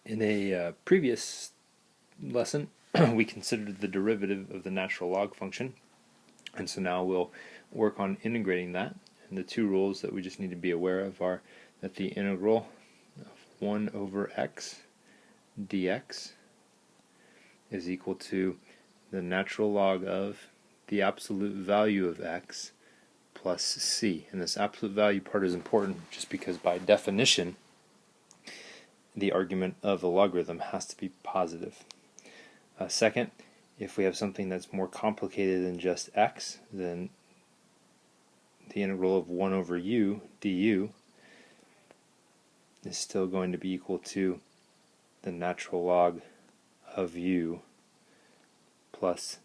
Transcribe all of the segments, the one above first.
In a previous lesson, we considered the derivative of the natural log function, and so now we'll work on integrating that. And the two rules that we just need to be aware of are that the integral of 1 over x dx is equal to the natural log of the absolute value of x plus c. And this absolute value part is important just because by definition the argument of the logarithm has to be positive. Second, if we have something that's more complicated than just x, then the integral of 1 over u du is still going to be equal to the natural log of u plus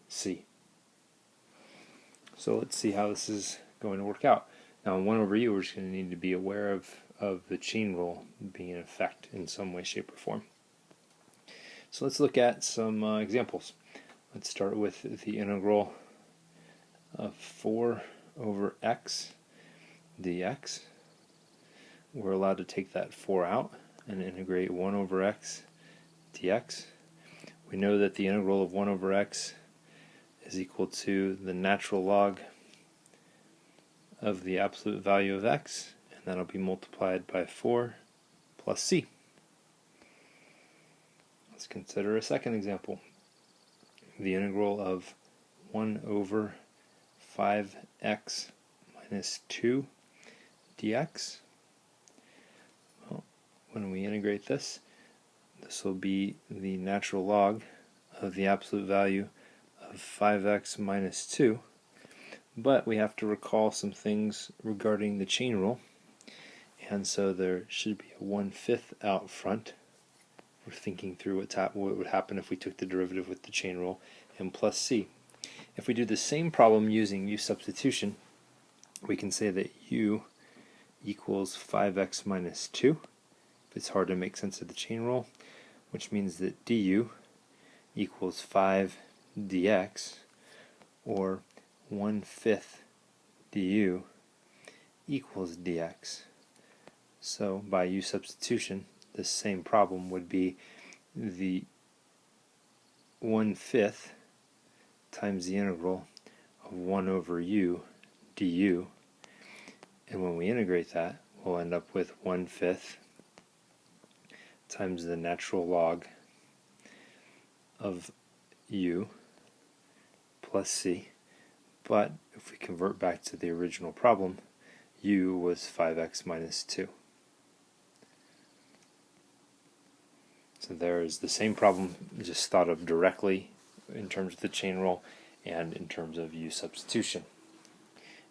c. So let's see how this is going to work out. Now in 1 over u, we're just going to need to be aware of the chain rule being in effect in some way, shape, or form. So let's look at some examples. Let's start with the integral of 4 over x dx. We're allowed to take that 4 out and integrate 1 over x dx. We know that the integral of 1 over x is equal to the natural log of the absolute value of x, and that'll be multiplied by 4 plus c. Let's consider a second example. The integral of 1 over 5x minus 2 dx. Well, when we integrate this will be the natural log of the absolute value of 5x minus 2, but we have to recall some things regarding the chain rule, and so there should be a 1/5 out front. We're thinking through what would happen if we took the derivative with the chain rule, and plus c. If we do the same problem using U substitution, we can say that u equals 5x minus 2. It's hard to make sense of the chain rule, which means that du equals 5 dx, or 1/5 du equals dx. So by U substitution, the same problem would be the 1/5 times the integral of 1 over u du, and when we integrate that, we'll end up with 1/5 times the natural log of u plus c. But if we convert back to the original problem, u was 5x minus 2. So there is the same problem, just thought of directly in terms of the chain rule and in terms of U substitution.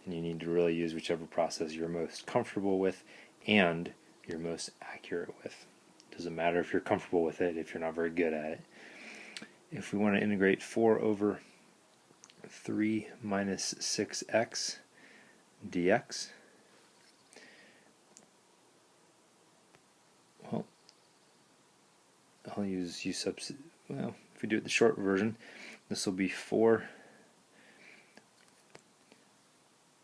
And you need to really use whichever process you're most comfortable with and you're most accurate with. It doesn't matter if you're comfortable with it if you're not very good at it. If we want to integrate 4 over 3 minus 6x dx, well, I'll use U substitute. Well, if we do it the short version, this will be 4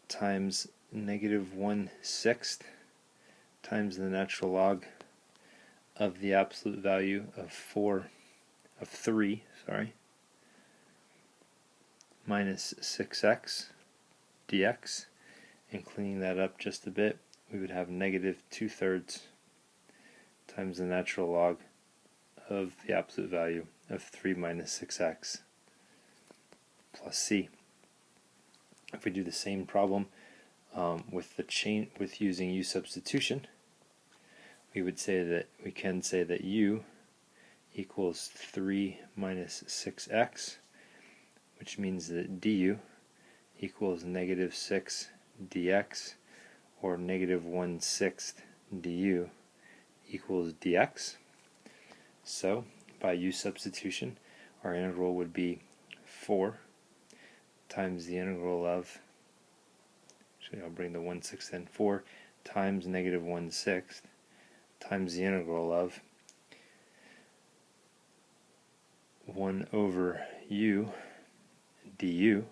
times negative 1/6 times the natural log of the absolute value of 3 minus 6x dx, and cleaning that up just a bit, we would have negative 2/3 times the natural log of the absolute value of 3 minus 6x plus c. If we do the same problem with using U substitution, we can say that u equals 3 minus 6x, which means that du equals negative 6 dx, or negative 1/6 du equals dx. So by U substitution, our integral would be 4 times the integral of, actually I'll bring the 1/6 in, 4 times negative 1/6 times the integral of 1 over u du.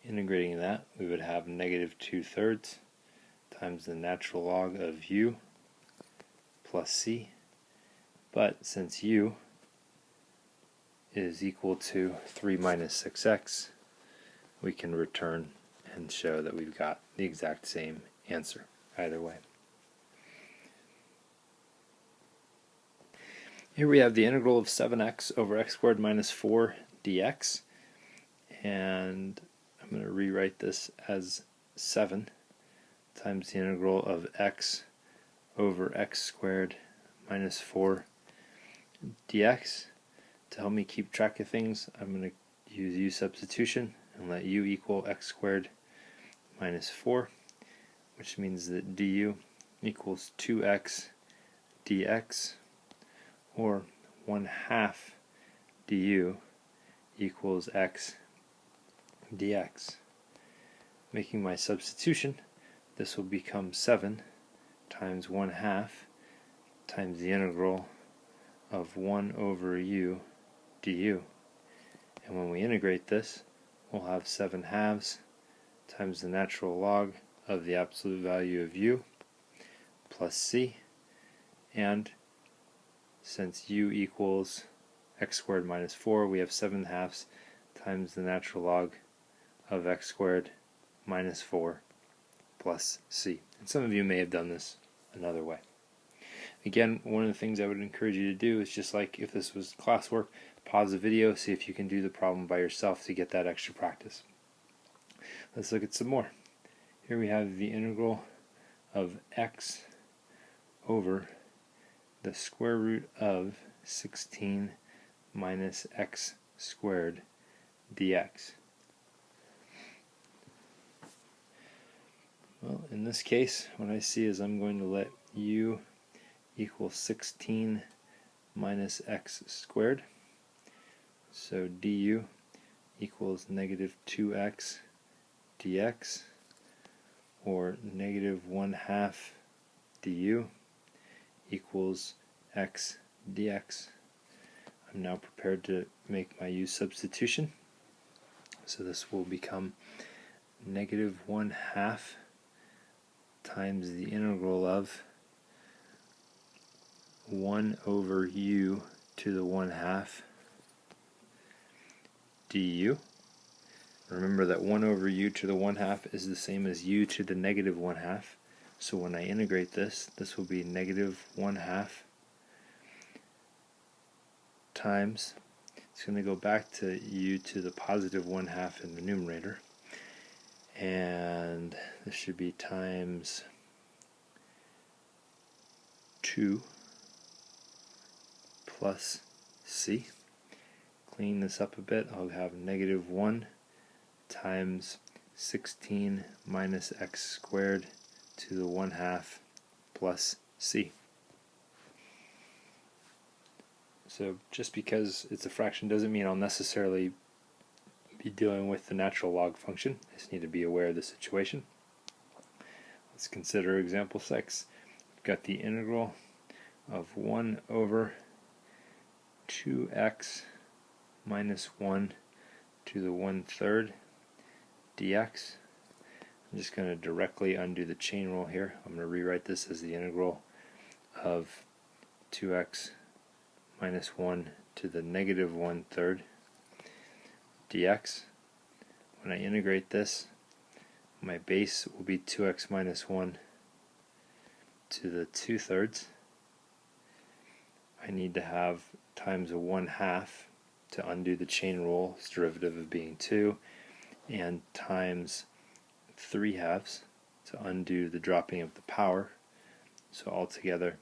Integrating that, we would have negative 2/3 times the natural log of u plus c. But since u is equal to 3 minus 6x, we can return and show that we've got the exact same answer either way. Here we have the integral of 7x over x squared minus 4 dx, and I'm going to rewrite this as 7 times the integral of x over x squared minus 4 dx. To help me keep track of things, I'm going to use U substitution and let u equal x squared minus 4, which means that du equals 2x dx, or 1/2 du equals x dx. Making my substitution, this will become 7 times 1/2 times the integral of 1 over u du. And when we integrate this, we'll have 7/2 times the natural log of the absolute value of u plus c, and since u equals x squared minus 4, we have 7/2 times the natural log of x squared minus 4 plus c. And some of you may have done this another way. Again, one of the things I would encourage you to do is, just like if this was classwork, pause the video, see if you can do the problem by yourself to get that extra practice. Let's look at some more. Here we have the integral of x over the square root of 16 minus x squared dx. Well, in this case, what I see is I'm going to let u equal 16 minus x squared. So du equals negative 2x dx, or negative 1/2 du equals x dx. I'm now prepared to make my u substitution. So this will become negative 1/2 times the integral of 1 over u to the 1/2 du. Remember that 1 over u to the 1/2 is the same as u to the negative 1/2. So when I integrate this, this will be negative 1/2 times, it's going to go back to u to the positive 1/2 in the numerator, and this should be times 2 plus c. Clean this up a bit, I'll have negative 1 times 16 minus x squared to the 1/2 plus c. So just because it's a fraction doesn't mean I'll necessarily be dealing with the natural log function. I just need to be aware of the situation. Let's consider example 6. We've got the integral of 1 over 2x minus 1 to the 1/3 dx. I'm just going to directly undo the chain rule here. I'm going to rewrite this as the integral of 2x minus 1 to the negative 1/3 dx. When I integrate this, my base will be 2x minus 1 to the 2/3. I need to have times a 1/2 to undo the chain rule, its derivative of being 2, and times 3/2 to undo the dropping of the power. So altogether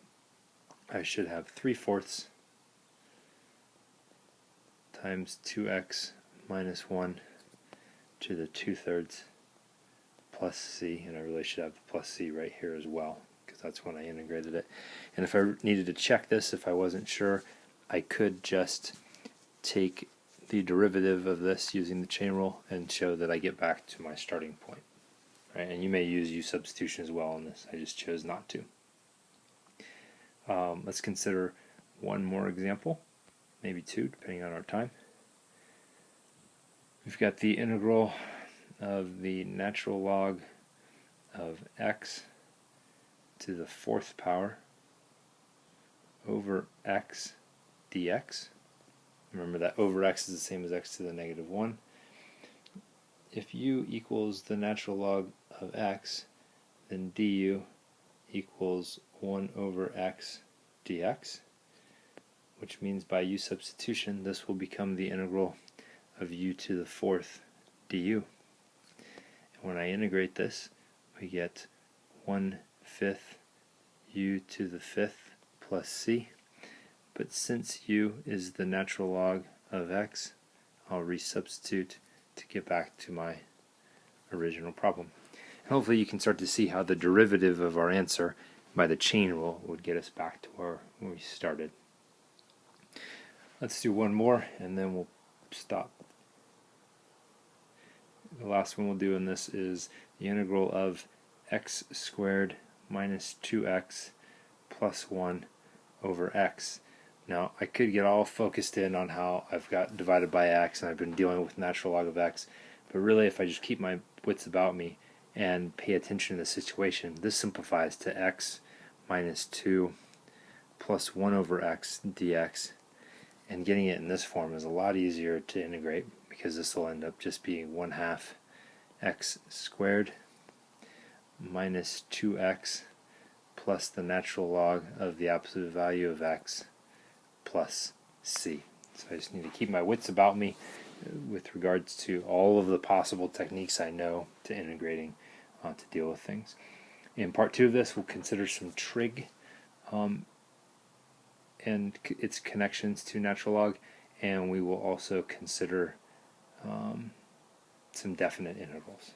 I should have 3/4 times 2x minus 1 to the 2/3 plus c, and I really should have the plus c right here as well, because that's when I integrated it. And if I needed to check this, if I wasn't sure, I could just take the derivative of this using the chain rule and show that I get back to my starting point. Right? And you may use U substitution as well on this, I just chose not to. Let's consider one more example, maybe two, depending on our time. We've got the integral of the natural log of x to the 4th power over x dx. Remember that over x is the same as x to the negative 1. If u equals the natural log of x, then du equals 1 over x dx, which means by u substitution this will become the integral of u to the 4th du. And when I integrate this, we get 1/5 u to the 5th plus c. But since u is the natural log of x, I'll resubstitute to get back to my original problem. And hopefully you can start to see how the derivative of our answer by the chain rule would get us back to where we started. Let's do one more and then we'll stop. The last one we'll do in this is the integral of x squared minus 2x plus 1 over x. Now I could get all focused in on how I've got divided by x and I've been dealing with natural log of x, but really if I just keep my wits about me and pay attention to the situation, this simplifies to x minus 2 plus 1 over x dx, and getting it in this form is a lot easier to integrate because this will end up just being 1/2 x squared minus 2x plus the natural log of the absolute value of x plus c. So I just need to keep my wits about me with regards to all of the possible techniques I know to integrating to deal with things. In part 2 of this, we'll consider some trig and its connections to natural log, and we will also consider some definite integrals.